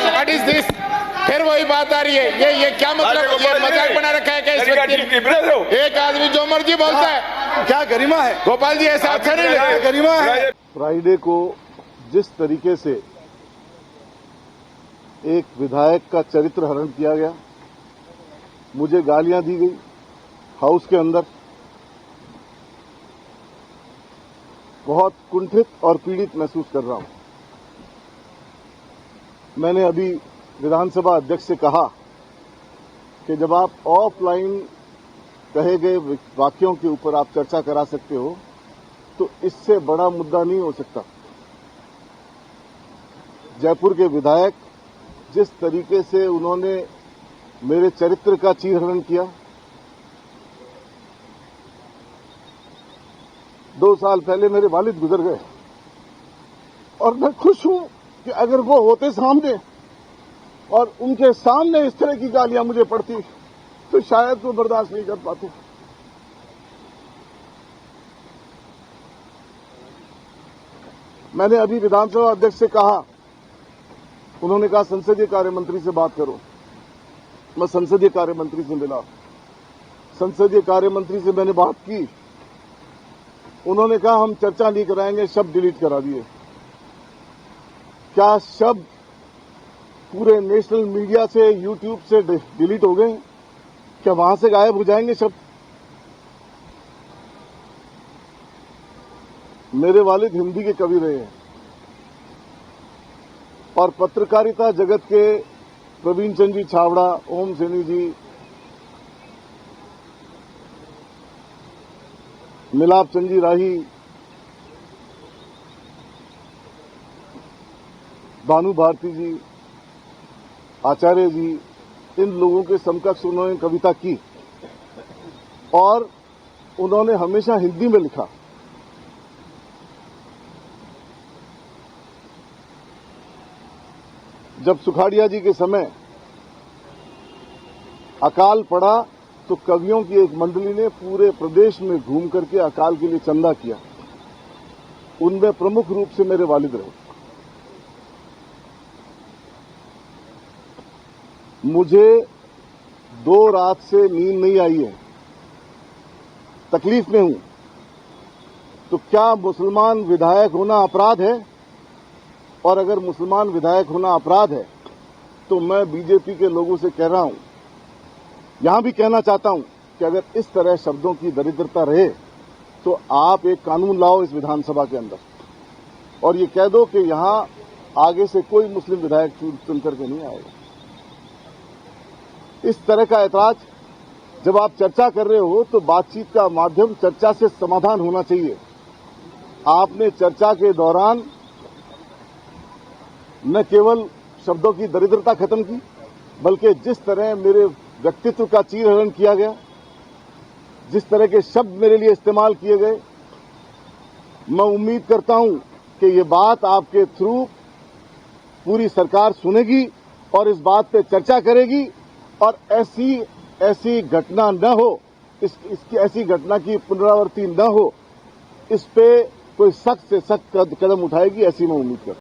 What is this? फिर वही बात आ रही है, ये क्या मतलब? ये मजाक बना रखा है क्या इस व्यक्ति ने? एक आदमी जो मर्जी बोलता है, क्या गरिमा है? गोपाल जी ऐसा अच्छा नहीं लगता, गरिमा है। फ्राइडे को जिस तरीके से एक विधायक का चरित्र हरण किया गया, मुझे गालियां दी गई हाउस के अंदर, बहुत कुंठित और पीड़ित महसूस कर रहा हूं। मैंने अभी विधानसभा अध्यक्ष से कहा कि जब आप ऑफलाइन कहे गए वाक्यों के ऊपर आप चर्चा करा सकते हो, तो इससे बड़ा मुद्दा नहीं हो सकता। जयपुर के विधायक जिस तरीके से उन्होंने मेरे चरित्र का चीरहरण किया, 2 साल पहले मेरे वालिद गुजर गए और मैं खुश हूं कि अगर वो होते सामने और उनके सामने इस तरह की गालियां मुझे पड़ती तो शायद वो बर्दाश्त नहीं कर पाते। मैंने अभी विधानसभा अध्यक्ष से कहा, उन्होंने कहा संसदीय कार्य मंत्री से बात करो। मैं संसदीय कार्य मंत्री से मिला, संसदीय कार्य मंत्री से मैंने बात की, उन्होंने कहा हम चर्चा नहीं कराएंगे, शब्द डिलीट करा दिए। क्या शब्द पूरे नेशनल मीडिया से, यूट्यूब से डिलीट हो गए? क्या वहां से गायब हो जाएंगे शब्द? मेरे वालिद हिंदी के कवि रहे हैं और पत्रकारिता जगत के प्रवीण चंद्र जी छावड़ा, ओम सैनी जी, मिलाप चंद जी राही, भानु भारती जी, आचार्य जी, इन लोगों के समकक्ष उन्होंने कविता की और उन्होंने हमेशा हिंदी में लिखा। जब सुखाड़िया जी के समय अकाल पड़ा तो कवियों की एक मंडली ने पूरे प्रदेश में घूम करके अकाल के लिए चंदा किया। उनमें प्रमुख रूप से मेरे वालिद रहे। मुझे 2 रात से नींद नहीं आई है, तकलीफ में हूं। तो क्या मुसलमान विधायक होना अपराध है? और अगर मुसलमान विधायक होना अपराध है तो मैं बीजेपी के लोगों से कह रहा हूं, यहां भी कहना चाहता हूं कि अगर इस तरह शब्दों की दरिद्रता रहे तो आप एक कानून लाओ इस विधानसभा के अंदर और ये कह दो कि यहां आगे से कोई मुस्लिम विधायक चुन करके नहीं आएगा। इस तरह का ऐतराज जब आप चर्चा कर रहे हो तो बातचीत का माध्यम चर्चा से समाधान होना चाहिए। आपने चर्चा के दौरान न केवल शब्दों की दरिद्रता खत्म की, बल्कि जिस तरह मेरे व्यक्तित्व का चीरहरण किया गया, जिस तरह के शब्द मेरे लिए इस्तेमाल किए गए, मैं उम्मीद करता हूं कि ये बात आपके थ्रू पूरी सरकार सुनेगी और इस बात पे चर्चा करेगी और ऐसी घटना न हो, इसकी ऐसी घटना की पुनरावृत्ति न हो, इस पे कोई सख्त से सख्त कदम उठाएगी, ऐसी मैं उम्मीद करता हूं।